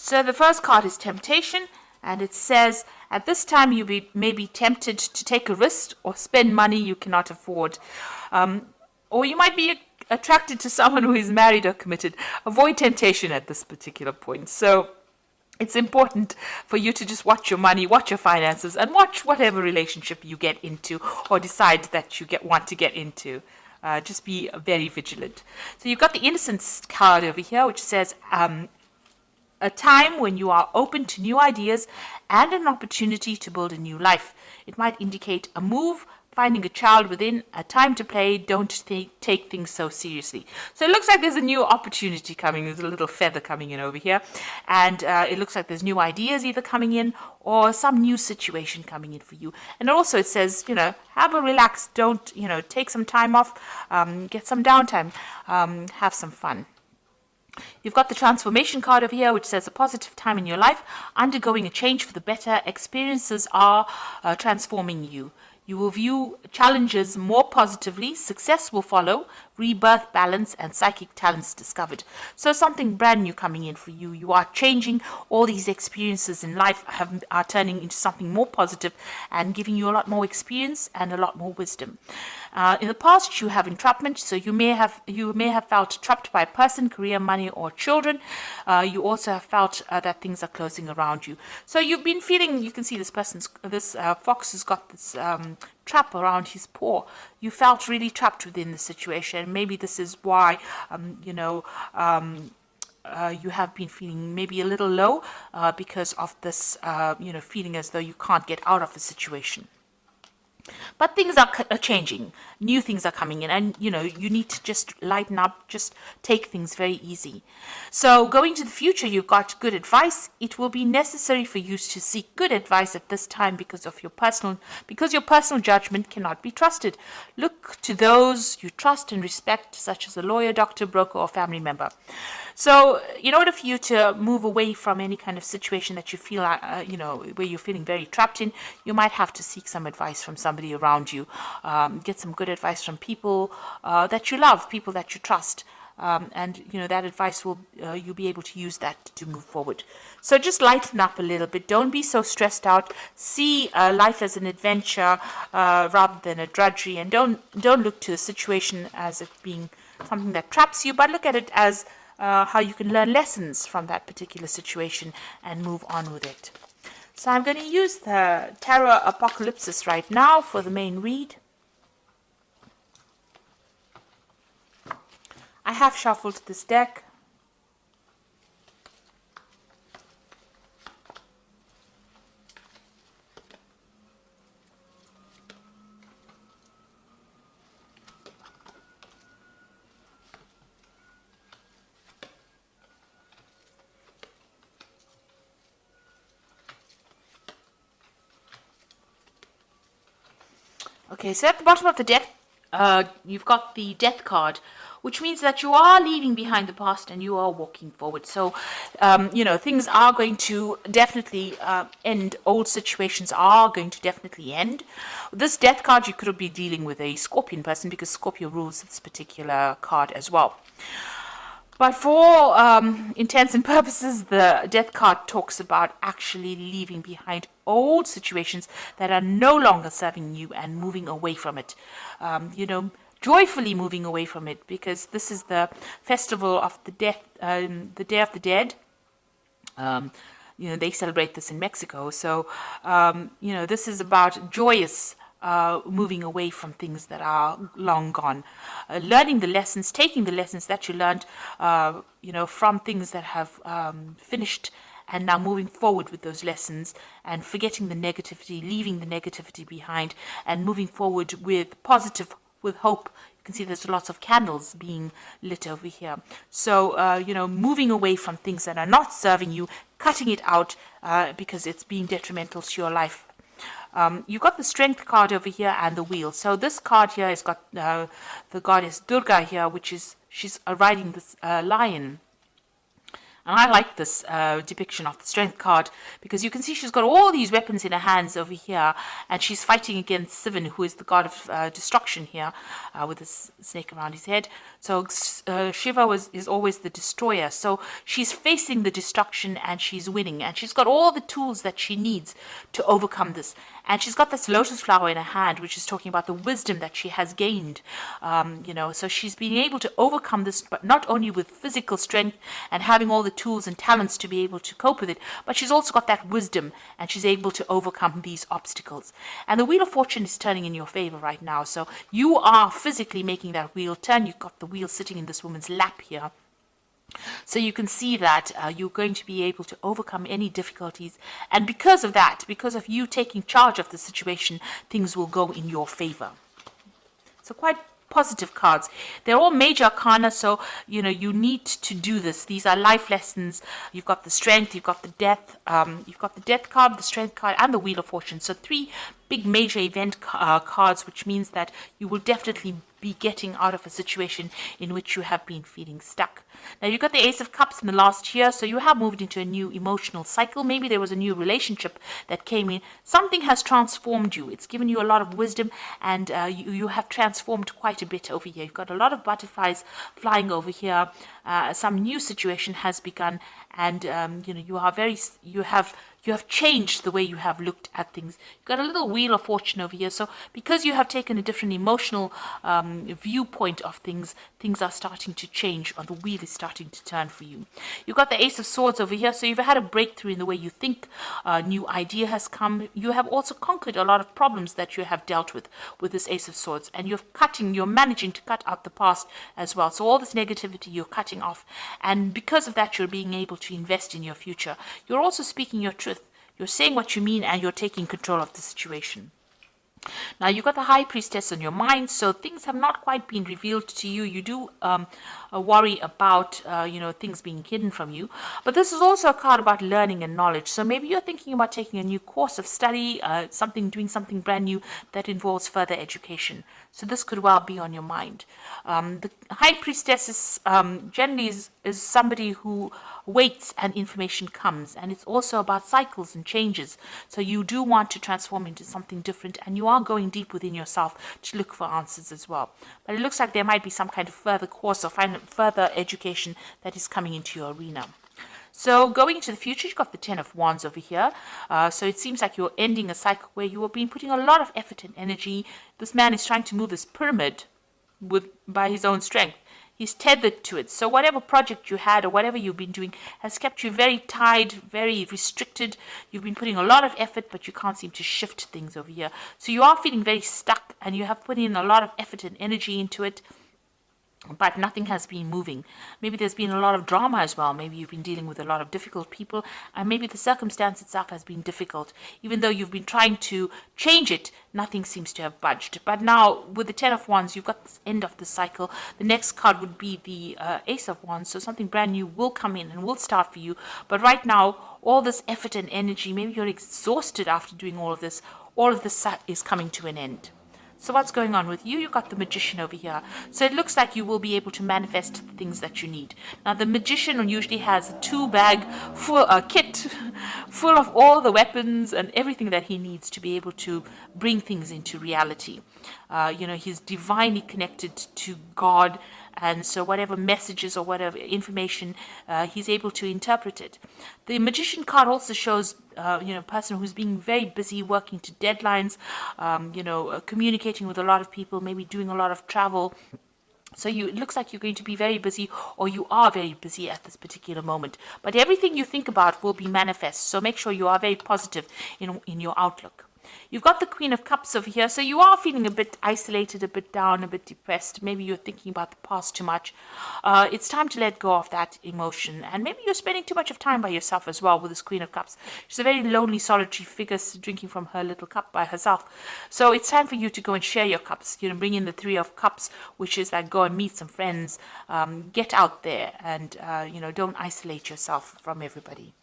So the first card is temptation, and it says, at this time you may be tempted to take a risk or spend money you cannot afford. Or you might be attracted to someone who is married or committed. Avoid temptation at this particular point. So it's important for you to just watch your money, watch your finances, and watch whatever relationship you get into or decide that you want to get into. Just be very vigilant. So you've got the innocence card over here, which says a time when you are open to new ideas and an opportunity to build a new life. It might indicate a move, finding a child within, a time to play. Don't take things so seriously. So it looks like there's a new opportunity coming. There's a little feather coming in over here. And it looks like there's new ideas either coming in or some new situation coming in for you. And also it says, have a relax. Don't, take some time off, get some downtime, have some fun. You've got the transformation card over here, which says a positive time in your life, undergoing a change for the better. Experiences are transforming you. You will view challenges more positively. Success will follow. Rebirth, balance, and psychic talents discovered. So something brand new coming in for you. You are changing. All these experiences in life are turning into something more positive and giving you a lot more experience and a lot more wisdom. In the past, you have entrapment, so you may have felt trapped by a person, career, money, or children. You also have felt that things are closing around you. So you've been feeling. You can see this fox has got this trap around his paw. You felt really trapped within the situation. Maybe this is why you have been feeling maybe a little low because of this feeling as though you can't get out of the situation. But things are changing. New things are coming in, and you need to just lighten up, just take things very easy. So going to the future, you've got good advice. It will be necessary for you to seek good advice at this time because your personal judgment cannot be trusted. Look to those you trust and respect, such as a lawyer, doctor, broker, or family member. So in order for you to move away from any kind of situation that you feel where you're feeling very trapped in, you might have to seek some advice from somebody around you. Get some good advice from people that you love, people that you trust. And that advice you'll be able to use that to move forward. So just lighten up a little bit. Don't be so stressed out. See life as an adventure rather than a drudgery, and don't look to the situation as it being something that traps you, but look at it as how you can learn lessons from that particular situation and move on with it. So I'm going to use the Tarot Apocalypsis right now for the main read. I have shuffled this deck. Okay, so at the bottom of the deck, you've got the Death card, which means that you are leaving behind the past and you are walking forward. So, things are going to definitely end. Old situations are going to definitely end. This Death card, you could be dealing with a Scorpion person because Scorpio rules this particular card as well. But for intents and purposes, the Death card talks about actually leaving behind old situations that are no longer serving you and moving away from it. Joyfully moving away from it, because this is the festival of the death, the Day of the Dead. They celebrate this in Mexico. So, this is about joyous moving away from things that are long gone, learning the lessons, taking the lessons that you learned, from things that have finished, and now moving forward with those lessons and forgetting the negativity, leaving the negativity behind, and moving forward with hope. You can see there's lots of candles being lit over here. So, moving away from things that are not serving you, cutting it out because it's being detrimental to your life. You've got the Strength card over here and the Wheel. So this card here has got the goddess Durga here, she's riding this lion. And I like this depiction of the Strength card, because you can see she's got all these weapons in her hands over here, and she's fighting against Sivan, who is the god of destruction here, with this snake around his head. So Shiva is always the destroyer. So she's facing the destruction and she's winning, and she's got all the tools that she needs to overcome this. And she's got this lotus flower in her hand, which is talking about the wisdom that she has gained. So she's being able to overcome this, but not only with physical strength and having all the tools and talents to be able to cope with it, but she's also got that wisdom, and she's able to overcome these obstacles. And the Wheel of Fortune is turning in your favor right now. So you are physically making that wheel turn. You've got the wheel sitting in this woman's lap here. So you can see that you're going to be able to overcome any difficulties. And because of that, because of you taking charge of the situation, things will go in your favor. So quite positive cards. They're all major arcana, so you need to do this. These are life lessons. You've got the strength, you've got the death, you've got the death card, the strength card, and the Wheel of Fortune. So 3 big major event cards, which means that you will definitely be getting out of a situation in which you have been feeling stuck. Now you've got the Ace of Cups in the last year, so you have moved into a new emotional cycle. Maybe there was a new relationship that came in. Something has transformed you. It's given you a lot of wisdom, and you have transformed quite a bit over here. You've got a lot of butterflies flying over here. Some new situation has begun, and you have changed the way you have looked at things. You've got a little Wheel of Fortune over here. So because you have taken a different emotional viewpoint of things, things are starting to change, or the wheel is starting to turn for you. You've got the Ace of Swords over here. So you've had a breakthrough in the way you think. A new idea has come. You have also conquered a lot of problems that you have dealt with this Ace of Swords. And you're managing to cut out the past as well. So all this negativity you're cutting off. And because of that, you're being able to invest in your future. You're also speaking your truth. You're saying what you mean, and you're taking control of the situation. Now, you've got the High Priestess on your mind, so things have not quite been revealed to you. You do worry about, things being hidden from you. But this is also a card about learning and knowledge. So maybe you're thinking about taking a new course of study, doing something brand new that involves further education. So this could well be on your mind. The High Priestess is generally is somebody who waits and information comes. And it's also about cycles and changes. So you do want to transform into something different, and you are going deep within yourself to look for answers as well. But it looks like there might be some kind of further course or further education that is coming into your arena. So going into the future, you've got the Ten of Wands over here. So it seems like you're ending a cycle where you have been putting a lot of effort and energy. This man is trying to move this pyramid by his own strength. He's tethered to it. So whatever project you had or whatever you've been doing has kept you very tied, very restricted. You've been putting a lot of effort, but you can't seem to shift things over here. So you are feeling very stuck, and you have put in a lot of effort and energy into it, but nothing has been moving. Maybe there's been a lot of drama as well. Maybe you've been dealing with a lot of difficult people, and maybe the circumstance itself has been difficult. Even though you've been trying to change it, nothing seems to have budged. But now, with the Ten of Wands, you've got this end of the cycle. The next card would be the Ace of Wands, so something brand new will come in and will start for you. But right now, all this effort and energy, maybe you're exhausted after doing all of this is coming to an end. So what's going on with you? You've got the Magician over here. So it looks like you will be able to manifest the things that you need. Now, the Magician usually has a 2-bag kit full of all the weapons and everything that he needs to be able to bring things into reality. He's divinely connected to God, and so whatever messages or whatever information, he's able to interpret it. The Magician card also shows, a person who's being very busy working to deadlines, communicating with a lot of people, maybe doing a lot of travel. So it looks like you're going to be very busy, or you are very busy at this particular moment. But everything you think about will be manifest. So make sure you are very positive in your outlook. You've got the Queen of Cups over here, so you are feeling a bit isolated, a bit down, a bit depressed. Maybe you're thinking about the past too much. It's time to let go of that emotion, and maybe you're spending too much of time by yourself as well with this Queen of Cups. She's a very lonely, solitary figure, drinking from her little cup by herself. So it's time for you to go and share your cups. Bring in the Three of Cups, which is like go and meet some friends, get out there, and don't isolate yourself from everybody.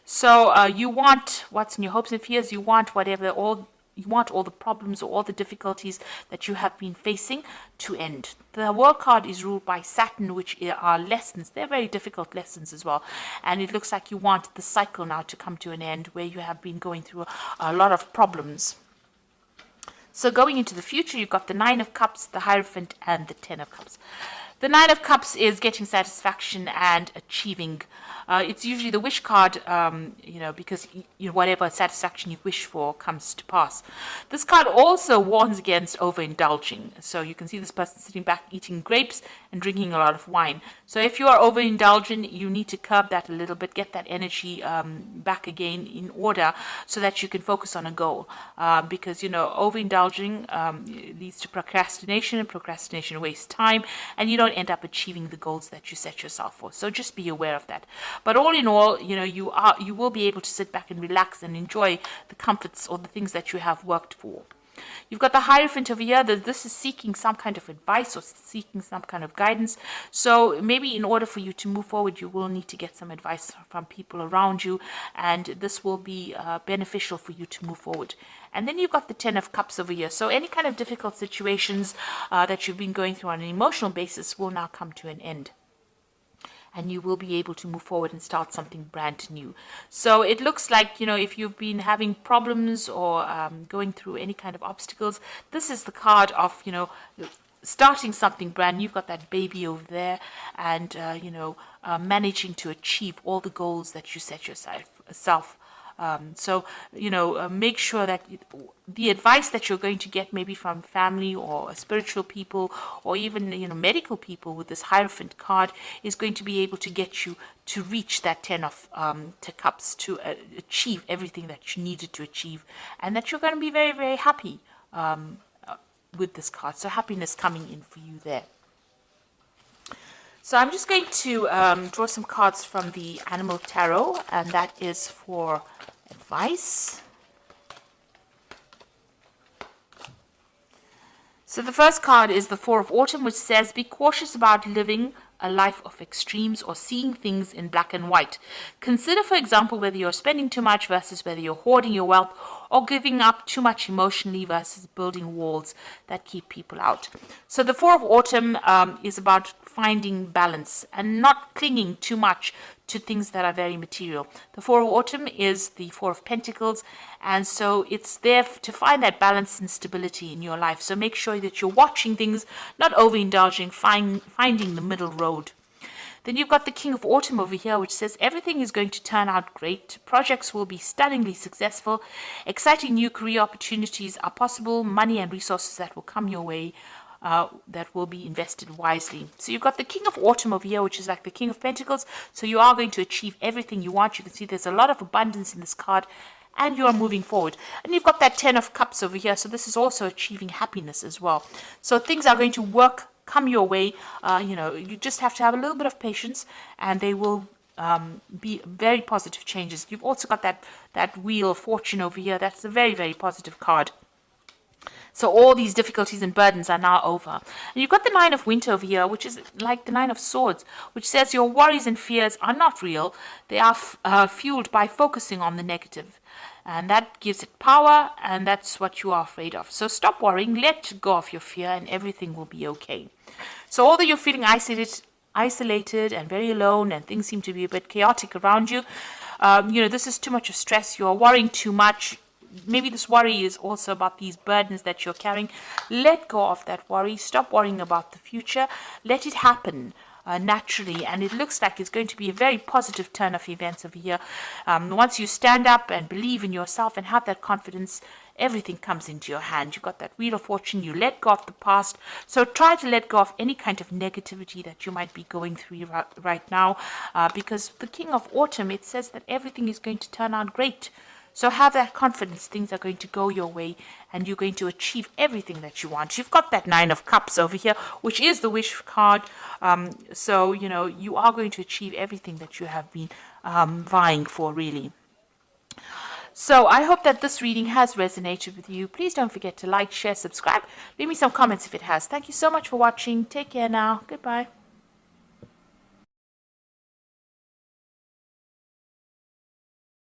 So you want what's in your hopes and fears. You want whatever, all you want all the problems or all the difficulties that you have been facing to end. The World card is ruled by Saturn, which are lessons. They're very difficult lessons as well. And it looks like you want the cycle now to come to an end where you have been going through a lot of problems. So going into the future, you've got the Nine of Cups, the Hierophant, and the Ten of Cups. The Nine of Cups is getting satisfaction and achieving. It's usually the wish card, because whatever satisfaction you wish for comes to pass. This card also warns against overindulging. So you can see this person sitting back eating grapes and drinking a lot of wine. So if you are overindulgent, you need to curb that a little bit, get that energy back again in order so that you can focus on a goal. Because, overindulging leads to procrastination, and procrastination wastes time, and you don't end up achieving the goals that you set yourself for. So just be aware of that. But all in all, you will be able to sit back and relax and enjoy the comforts or the things that you have worked for. You've got the Hierophant over here. This is seeking some kind of advice or seeking some kind of guidance. So maybe in order for you to move forward, you will need to get some advice from people around you, and this will be beneficial for you to move forward. And then you've got the Ten of Cups over here. So any kind of difficult situations that you've been going through on an emotional basis will now come to an end. And you will be able to move forward and start something brand new. So it looks like, if you've been having problems or going through any kind of obstacles, this is the card of, starting something brand new. You've got that baby over there and, managing to achieve all the goals that you set yourself. Make sure that the advice that you're going to get maybe from family or spiritual people or even, medical people with this Hierophant card is going to be able to get you to reach that Ten of Cups, to achieve everything that you needed to achieve, and that you're going to be very, very happy with this card. So happiness coming in for you there. So I'm just going to draw some cards from the Animal Tarot, and that is for advice. So the first card is the Four of Autumn, which says, be cautious about living a life of extremes or seeing things in black and white. Consider, for example, whether you're spending too much versus whether you're hoarding your wealth, or giving up too much emotionally versus building walls that keep people out. So the Four of Autumn is about finding balance and not clinging too much to things that are very material. The Four of Autumn is the Four of Pentacles, and so it's there to find that balance and stability in your life. So make sure that you're watching things, not overindulging, finding the middle road. Then you've got the King of Autumn over here, which says everything is going to turn out great. Projects will be stunningly successful. Exciting new career opportunities are possible. Money and resources that will come your way that will be invested wisely. So you've got the King of Autumn over here, which is like the King of Pentacles. So you are going to achieve everything you want. You can see there's a lot of abundance in this card, and you are moving forward. And you've got that Ten of Cups over here. So this is also achieving happiness as well. So things are going to come your way. You just have to have a little bit of patience, and they will be very positive changes. You've also got that Wheel of Fortune over here. That's a very, very positive card. So all these difficulties and burdens are now over. And you've got the Nine of Winter over here, which is like the Nine of Swords, which says your worries and fears are not real. They are fueled by focusing on the negative. And that gives it power, and that's what you are afraid of. So stop worrying, let go of your fear, and everything will be okay. So although you're feeling isolated and very alone, and things seem to be a bit chaotic around you, this is too much of stress. You're worrying too much. Maybe this worry is also about these burdens that you're carrying. Let go of that worry. Stop worrying about the future. Let it happen naturally, and it looks like it's going to be a very positive turn of events over here. Once you stand up and believe in yourself and have that confidence, everything comes into your hand. You've got that Wheel of Fortune. You let go of the past. So try to let go of any kind of negativity that you might be going through right now, because the King of Autumn, it says that everything is going to turn out great. So have that confidence. Things are going to go your way, and you're going to achieve everything that you want. You've got that Nine of Cups over here, which is the wish card. So, you are going to achieve everything that you have been vying for, really. So I hope that this reading has resonated with you. Please don't forget to like, share, subscribe. Leave me some comments if it has. Thank you so much for watching. Take care now. Goodbye.